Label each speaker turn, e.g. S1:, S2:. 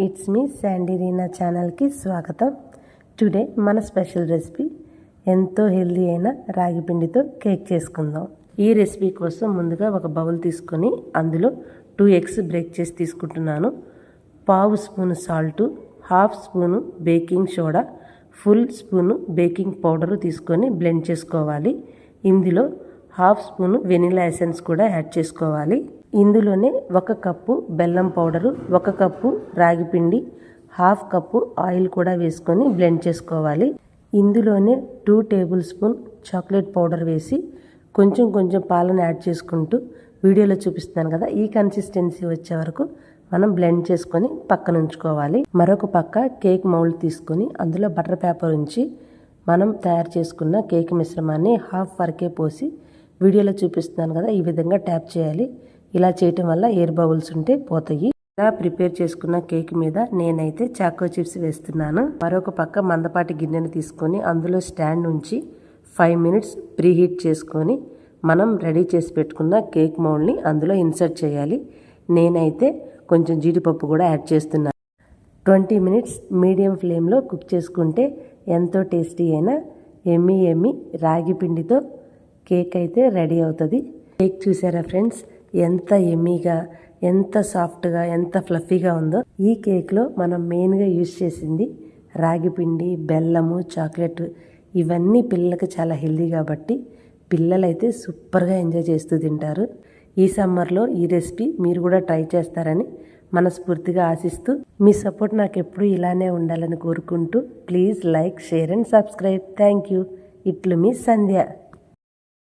S1: It's me Sandy Reena ఛానల్కి స్వాగతం. Today మన స్పెషల్ రెసిపీ ఎంతో హెల్దీ అయిన రాగి పిండితో కేక్ చేసుకుందాం. ఈ రెసిపీ కోసం ముందుగా ఒక బౌల్ తీసుకొని అందులో 2 ఎగ్స్ బ్రేక్ చేసి తీసుకుంటున్నాను. 1/2 spoon salt, 1/2 spoon baking soda, full spoon baking powder తీసుకొని బ్లెండ్ చేసుకోవాలి. ఇందులో 1/2 స్పూను వెనిలా ఎసెన్స్ కూడా యాడ్ చేసుకోవాలి. ఇందులోనే 1 కప్పు బెల్లం పౌడరు, 1 కప్పు రాగి పిండి, 1/2 కప్పు ఆయిల్ కూడా వేసుకొని బ్లెండ్ చేసుకోవాలి. ఇందులోనే 2 టేబుల్ స్పూన్ చాక్లెట్ పౌడర్ వేసి కొంచెం పాలను యాడ్ చేసుకుంటూ వీడియోలో చూపిస్తున్నాను కదా, ఈ కన్సిస్టెన్సీ వచ్చే వరకు మనం బ్లెండ్ చేసుకొని పక్కన ఉంచుకోవాలి. మరొక పక్క కేక్ మౌల్డ్ తీసుకొని అందులో బటర్ పేపర్ ఉంచి మనం తయారు చేసుకున్న కేక్ మిశ్రమాన్ని 1/2 వరకే పోసి వీడియోలో చూపిస్తున్నాను కదా, ఈ విధంగా ట్యాప్ చేయాలి. ఇలా చేయటం వల్ల ఎయిర్ బబుల్స్ ఉంటే పోతాయి. ఇలా ప్రిపేర్ చేసుకున్న కేక్ మీద నేనైతే చాకో చిప్స్ వేస్తున్నాను. మరొక పక్క మందపాటి గిన్నెను తీసుకొని అందులో స్టాండ్ ఉంచి 5 మినిట్స్ ప్రీహీట్ చేసుకొని మనం రెడీ చేసి పెట్టుకున్న కేక్ మౌల్డ్ని అందులో ఇన్సర్ట్ చేయాలి. నేనైతే కొంచెం జీడిపప్పు కూడా యాడ్ చేస్తున్నాను. 20 మినిట్స్ మీడియం ఫ్లేమ్లో కుక్ చేసుకుంటే ఎంతో టేస్టీ అయిన ఎమ్మీ రాగి పిండితో కేక్ అయితే రెడీ అవుతుంది. కేక్ చూసారా ఫ్రెండ్స్, ఎంత ఎమ్మీగా, ఎంత సాఫ్ట్గా, ఎంత ఫ్లఫీగా ఉందో. ఈ కేక్లో మనం మెయిన్గా యూజ్ చేసింది రాగి పిండి, బెల్లము, చాక్లెట్. ఇవన్నీ పిల్లలకు చాలా హెల్దీ కాబట్టి పిల్లలైతే సూపర్గా ఎంజాయ్ చేస్తూ తింటారు. ఈ సమ్మర్లో ఈ రెసిపీ మీరు కూడా ట్రై చేస్తారని మనస్ఫూర్తిగా ఆశిస్తూ, మీ సపోర్ట్ నాకు ఎప్పుడు ఇలానే ఉండాలని కోరుకుంటూ, please like, share and subscribe. Thank you. ఇట్లు మీ సంధ్య.